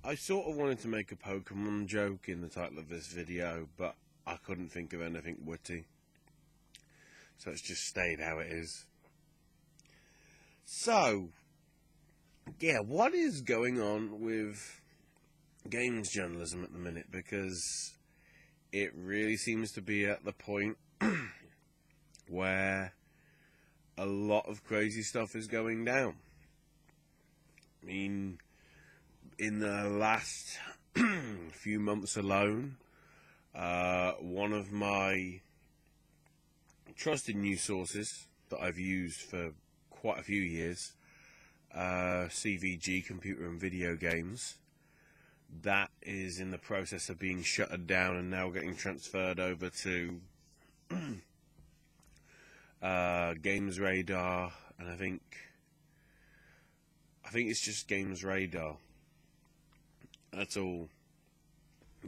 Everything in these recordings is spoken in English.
I sort of wanted to make a Pokemon joke in the title of this video, but I couldn't think of anything witty. So it's just stayed how it is. So, yeah, what is going on with games journalism at the minute? Because it really seems to be at the point where a lot of crazy stuff is going down. I mean, in the last few months alone, one of my trusted news sources that I've used for quite a few years, CVG, Computer and Video Games, that is in the process of being shuttered down and now getting transferred over to Games Radar, and I think it's just Games Radar. That's all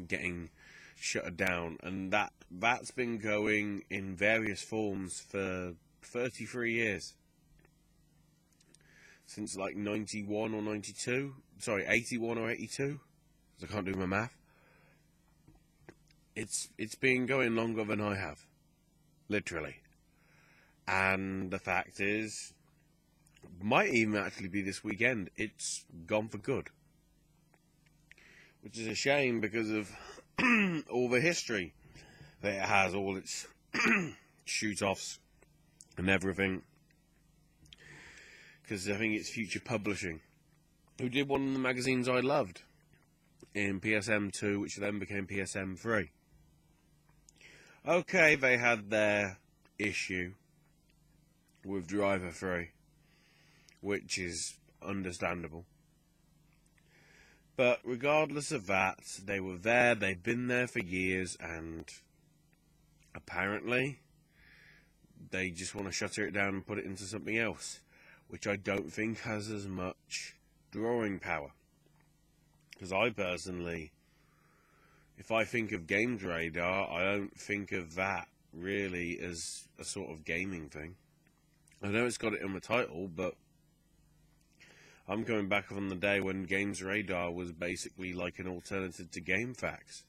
getting shut down, and that's been going in various forms for 33 years. Since like 91 or 92, sorry, 81 or 82, because I can't do my math. It's been going longer than I have, literally. And the fact is, might even actually be this weekend, it's gone for good. Which is a shame because of all the history that it has, all its shoot-offs and everything. Because I think it's Future Publishing, who did one of the magazines I loved in PSM2, which then became PSM3. Okay, they had their issue with Driver 3, which is understandable. But regardless of that, they were there, they've been there for years, and apparently they just want to shutter it down and put it into something else, which I don't think has as much drawing power. Because I personally, if I think of Games Radar, I don't think of that really as a sort of gaming thing. I know it's got it in the title, but I'm coming back from the day when Games Radar was basically like an alternative to GameFAQs.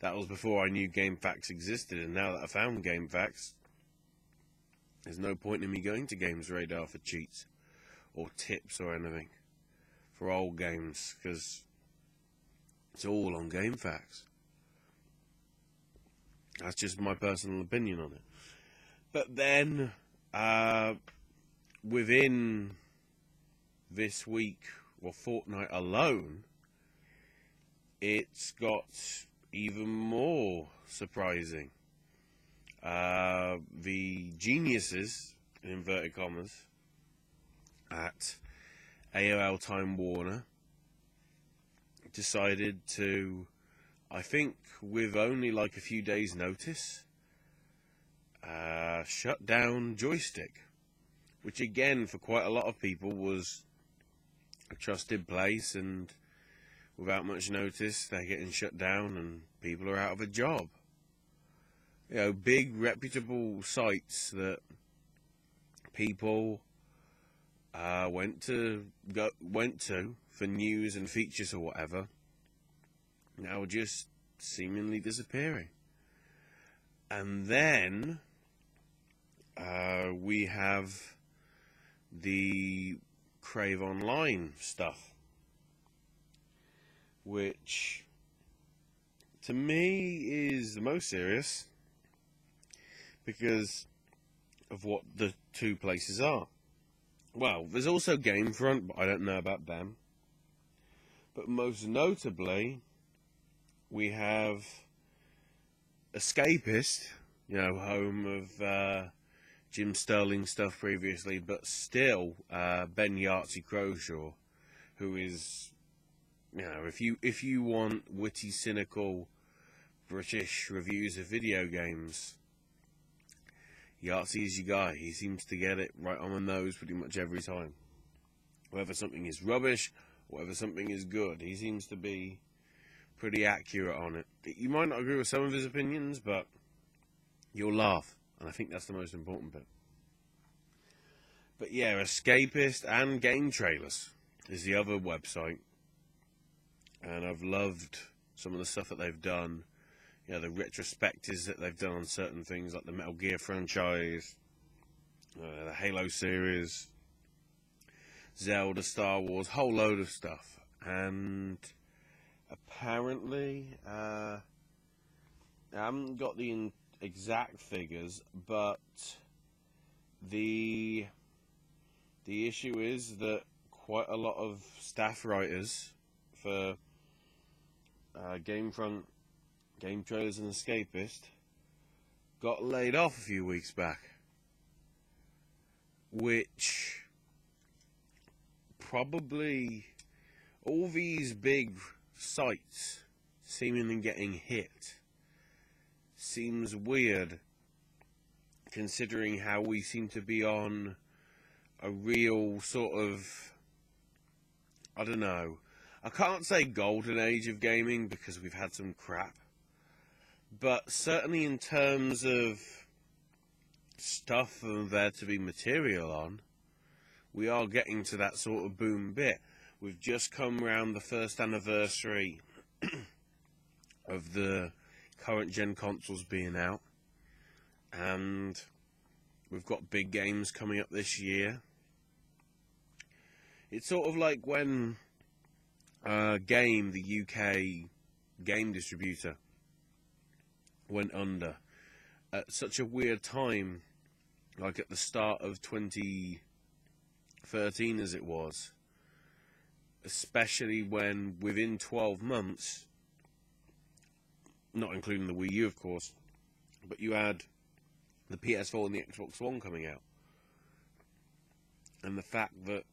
That was before I knew GameFAQs existed, and now that I found GameFAQs, there's no point in me going to Games Radar for cheats or tips or anything for old games, because it's all on GameFAQs. That's just my personal opinion on it. But then, within this week or fortnight alone, it's got even more surprising. The geniuses, in inverted commas, at AOL Time Warner decided to, I think with only like a few days notice, shut down Joystiq, which again for quite a lot of people was a trusted place, and without much notice they're getting shut down and people are out of a job. You know, big reputable sites that people went to for news and features or whatever, now just seemingly disappearing. And then we have the Crave Online stuff, which to me is the most serious because of what the two places are. Well, there's also Gamefront, but I don't know about them. But most notably, we have Escapist, you know, home of Jim Sterling stuff previously, but still Ben Yahtzee Croshaw, who is, you know, if you want witty, cynical British reviews of video games, Yahtzee is your guy. He seems to get it right on the nose pretty much every time. Whether something is rubbish, or whether something is good, he seems to be pretty accurate on it. You might not agree with some of his opinions, but you'll laugh, and I think that's the most important bit. But yeah, Escapist and Gametrailers is the other website. and I've loved some of the stuff that they've done. You know, the retrospectives that they've done on certain things, like the Metal Gear franchise, the Halo series, Zelda, Star Wars, whole load of stuff. And apparently, I haven't got the exact figures, but the issue is that quite a lot of staff writers for Gametrailers and Escapists got laid off a few weeks back, which probably all these big sites seemingly getting hit seems weird, considering how we seem to be on a real sort of, I don't know, I can't say golden age of gaming because we've had some crap, but certainly in terms of stuff there to be material on, we are getting to that sort of boom bit. We've just come around the first anniversary of the current gen consoles being out, and we've got big games coming up this year. It's sort of like when the UK game distributor, went under at such a weird time, like at the start of 2013 as it was, especially when within 12 months, not including the Wii U of course, but you had the PS4 and the Xbox One coming out, and the fact that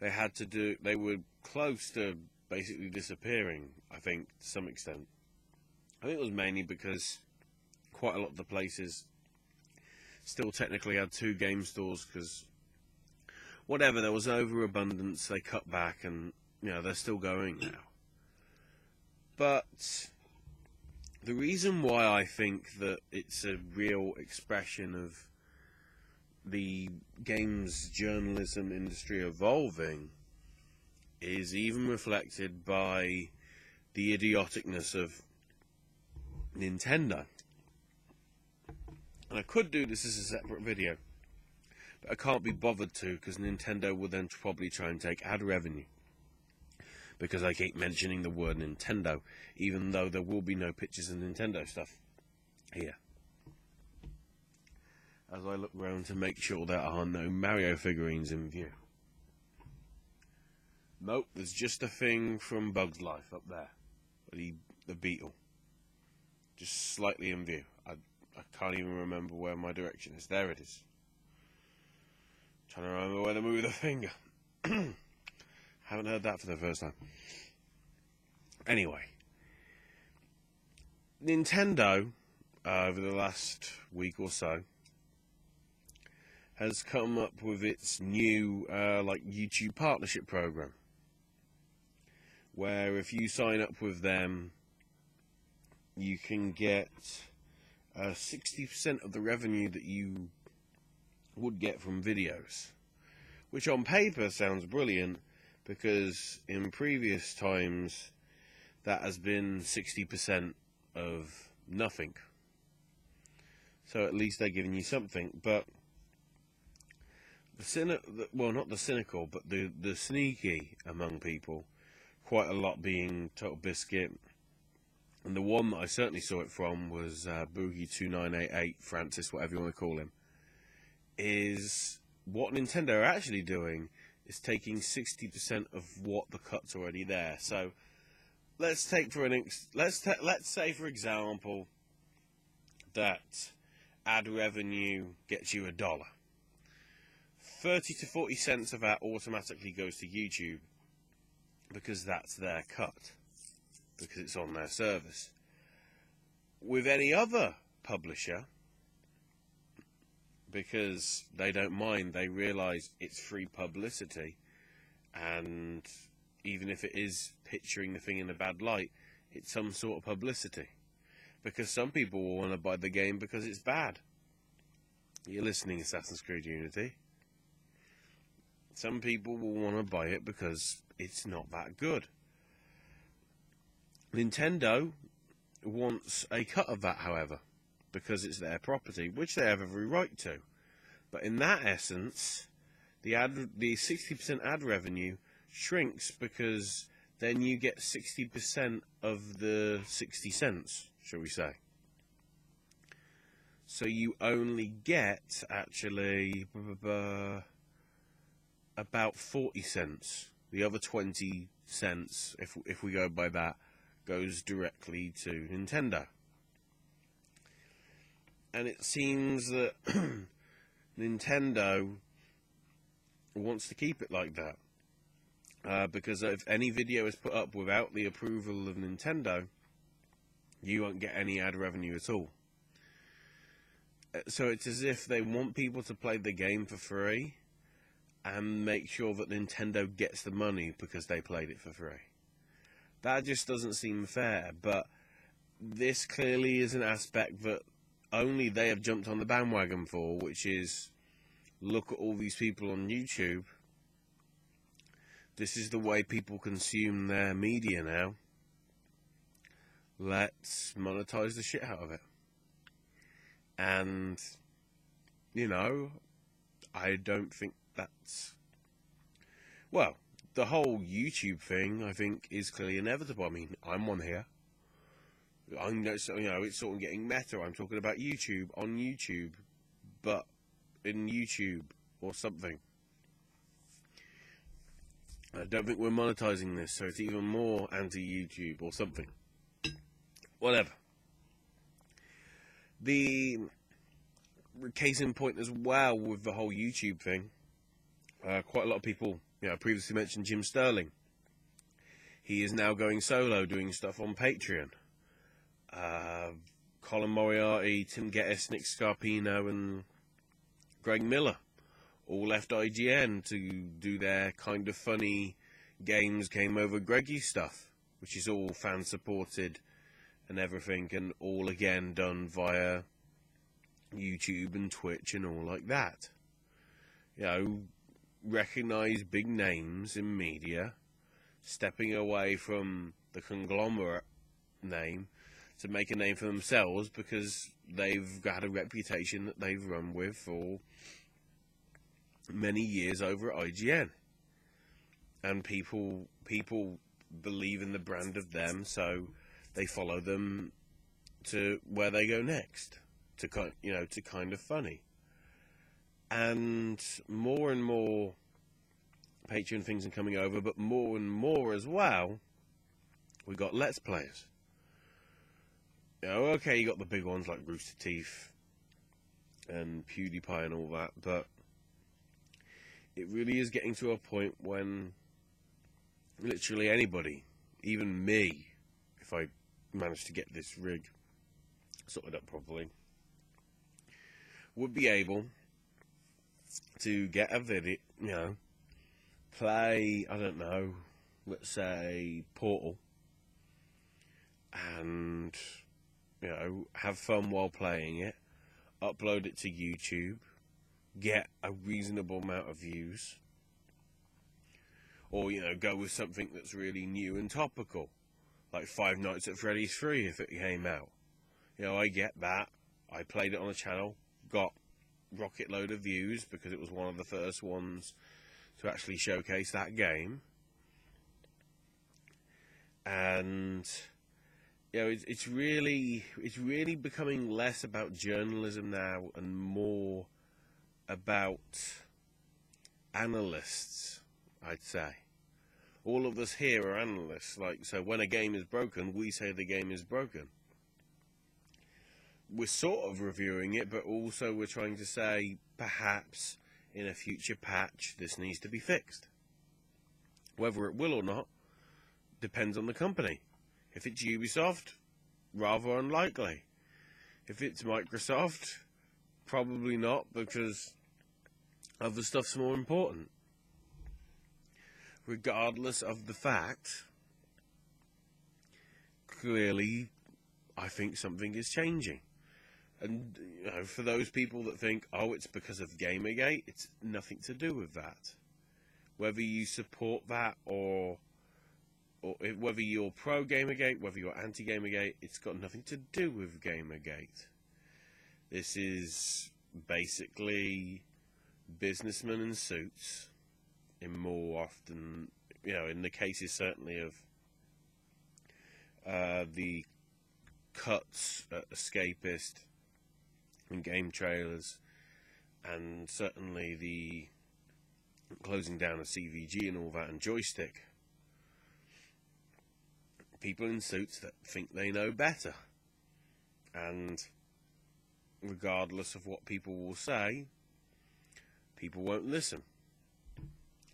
they were close to basically disappearing, I think, to some extent. I think it was mainly because quite a lot of the places still technically had 2 game stores, because whatever, there was overabundance, they cut back, and you know, they're still going now. But the reason why I think that it's a real expression of the games journalism industry evolving is even reflected by the idioticness of Nintendo. And I could do this as a separate video, but I can't be bothered to, because Nintendo will then probably try and take ad revenue, because I keep mentioning the word Nintendo, even though there will be no pictures of Nintendo stuff here. As I look around to make sure there are no Mario figurines in view. Nope, there's just a thing from Bug's Life up there. The beetle. Just slightly in view. I can't even remember where my direction is. There it is. Trying to remember where to move the finger. Haven't heard that for the first time. Anyway. Nintendo, over the last week or so, has come up with its new YouTube partnership program, where if you sign up with them, you can get 60% of the revenue that you would get from videos, which on paper sounds brilliant, because in previous times that has been 60% of nothing. So at least they're giving you something. But not the cynical, but the sneaky among people, quite a lot being Total Biscuit, and the one that I certainly saw it from was Boogie2988, Francis, whatever you want to call him, is what Nintendo are actually doing is taking 60% of what the cut's already there. So let's say for example that ad revenue gets you $1. 30 to 40 cents of that automatically goes to YouTube, because that's their cut, because it's on their service. With any other publisher, because they don't mind, they realise it's free publicity, and even if it is picturing the thing in a bad light, it's some sort of publicity, because some people will want to buy the game because it's bad. You're listening, Assassin's Creed Unity. Some people will want to buy it because it's not that good. Nintendo wants a cut of that, however, because it's their property, which they have every right to. But in that essence, the 60% ad revenue shrinks, because then you get 60% of the 60 cents, shall we say. So you only get, actually, about 40 cents. The other 20 cents, if we go by that, goes directly to Nintendo. And it seems that Nintendo wants to keep it like that. Because if any video is put up without the approval of Nintendo, you won't get any ad revenue at all. So it's as if they want people to play the game for free and make sure that Nintendo gets the money because they played it for free. That just doesn't seem fair, but this clearly is an aspect that only they have jumped on the bandwagon for, which is, look at all these people on YouTube. This is the way people consume their media now. Let's monetize the shit out of it. And, you know, I don't think that's... Well, the whole YouTube thing, I think, is clearly inevitable. I mean, I'm on here. It's sort of getting meta. I'm talking about YouTube, on YouTube, but in YouTube or something. I don't think we're monetizing this, so it's even more anti-YouTube or something. Whatever. The case in point as well with the whole YouTube thing, quite a lot of people, previously mentioned Jim Sterling. He is now going solo, doing stuff on Patreon. Colin Moriarty, Tim Geddes, Nick Scarpino, and Greg Miller all left IGN to do their kind of funny games Game Over Greggy stuff, which is all fan-supported and everything, and all again done via YouTube and Twitch and all like that. Recognise big names in media, stepping away from the conglomerate name to make a name for themselves, because they've got a reputation that they've run with for many years over at IGN. And people believe in the brand of them, so they follow them to where they go next, to kind of funny. And more Patreon things are coming over, but more and more as well, we got Let's Players. Okay, you got the big ones like Rooster Teeth and PewDiePie and all that, but it really is getting to a point when literally anybody, even me, if I manage to get this rig sorted up properly, would be able to get a video, play, I don't know, let's say Portal, and, have fun while playing it, upload it to YouTube, get a reasonable amount of views, or, go with something that's really new and topical, like Five Nights at Freddy's 3 if it came out. I get that. I played it on the channel, got rocket load of views because it was one of the first ones to actually showcase that game. And it's really becoming less about journalism now and more about analysts, I'd say. All of us here are analysts. So when a game is broken, we say the game is broken. We're sort of reviewing it, but also we're trying to say, perhaps in a future patch, this needs to be fixed. Whether it will or not depends on the company. If it's Ubisoft, rather unlikely. If it's Microsoft, probably not, because other stuff's more important. Regardless of the fact, clearly, I think something is changing. And, for those people that think, it's because of Gamergate, it's nothing to do with that. Whether you support that or or whether you're pro Gamergate, whether you're anti Gamergate, it's got nothing to do with Gamergate. This is basically businessmen in suits, in more often, in the cases certainly of the cuts at Escapist and Gametrailers, and certainly the closing down of CVG and all that, and Joystiq. People in suits that think they know better, and regardless of what people will say, people won't listen.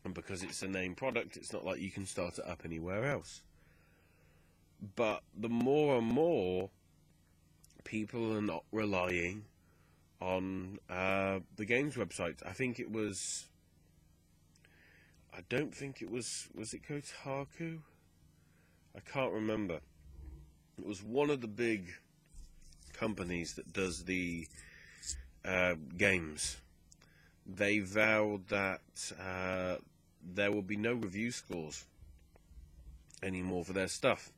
And because it's a name product, it's not like you can start it up anywhere else. But the more and more people are not relying on the games websites. I don't think it was it Kotaku? I can't remember. It was one of the big companies that does the games. They vowed that there will be no review scores anymore for their stuff,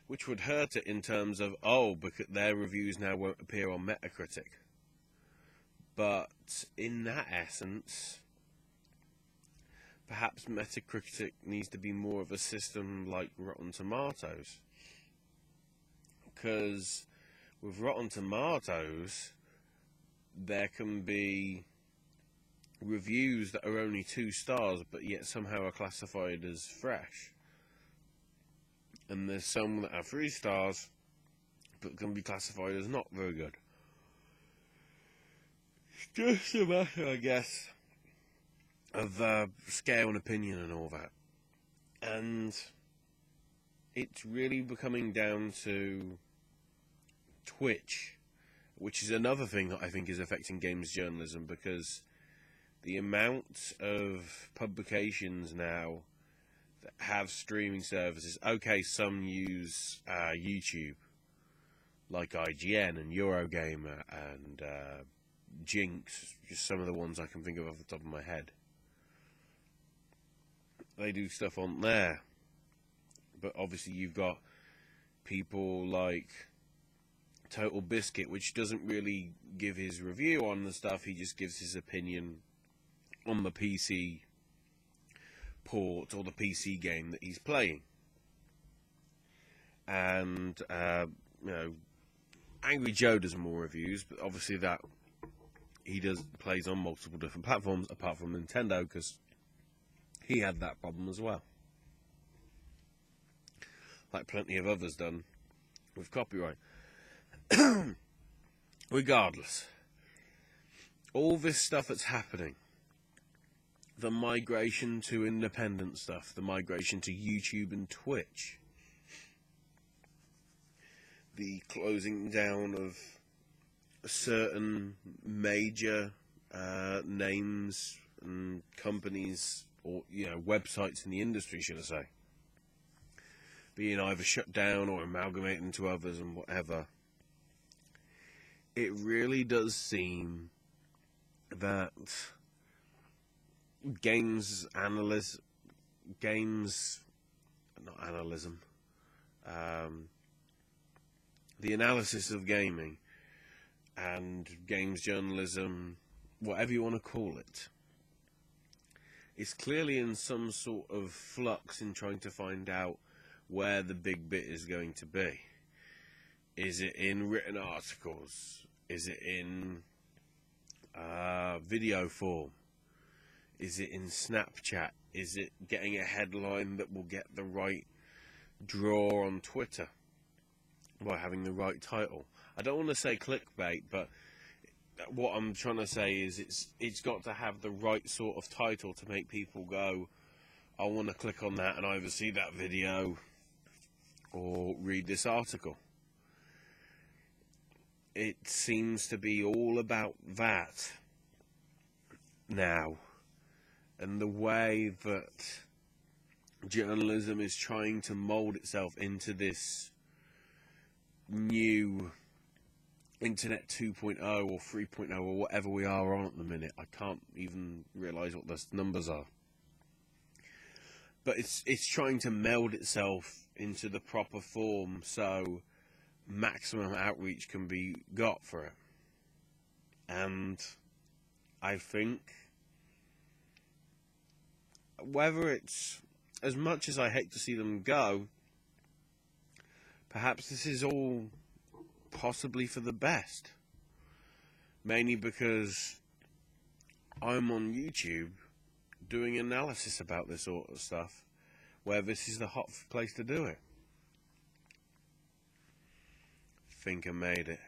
which would hurt it in terms of, because their reviews now won't appear on Metacritic. But in that essence, perhaps Metacritic needs to be more of a system like Rotten Tomatoes. Because with Rotten Tomatoes, there can be reviews that are only 2 stars, but yet somehow are classified as fresh. And there's some that are 3 stars, but can be classified as not very good. It's just a matter, I guess, of scale and opinion and all that. And it's really becoming down to Twitch, which is another thing that I think is affecting games journalism, because the amount of publications now that have streaming services, some use YouTube, like IGN and Eurogamer and Jinx, just some of the ones I can think of off the top of my head. They do stuff on there, but obviously you've got people like Total Biscuit, which doesn't really give his review on the stuff, he just gives his opinion on the PC port or the PC game that he's playing. And Angry Joe does more reviews, but obviously that he plays on multiple different platforms apart from Nintendo, because he had that problem as well, like plenty of others done with copyright. Regardless, all this stuff that's happening, the migration to independent stuff, the migration to YouTube and Twitch, the closing down of certain major names and companies, or websites in the industry, should I say, being either shut down or amalgamated into others and whatever. It really does seem that the analysis of gaming and games journalism, whatever you want to call it, is clearly in some sort of flux in trying to find out where the big bit is going to be. Is it in written articles? Is it in video form? Is it in Snapchat? Is it getting a headline that will get the right draw on Twitter by having the right title? I don't want to say clickbait, but what I'm trying to say is it's got to have the right sort of title to make people go, I want to click on that and either see that video or read this article. It seems to be all about that now, and the way that journalism is trying to mould itself into this new Internet 2.0 or 3.0 or whatever we are on at the minute. I can't even realise what the numbers are. but it's trying to meld itself into the proper form so maximum outreach can be got for it. And I think whether it's, as much as I hate to see them go, perhaps this is all possibly for the best. Mainly because I'm on YouTube doing analysis about this sort of stuff, where this is the hot place to do it. Think I made it.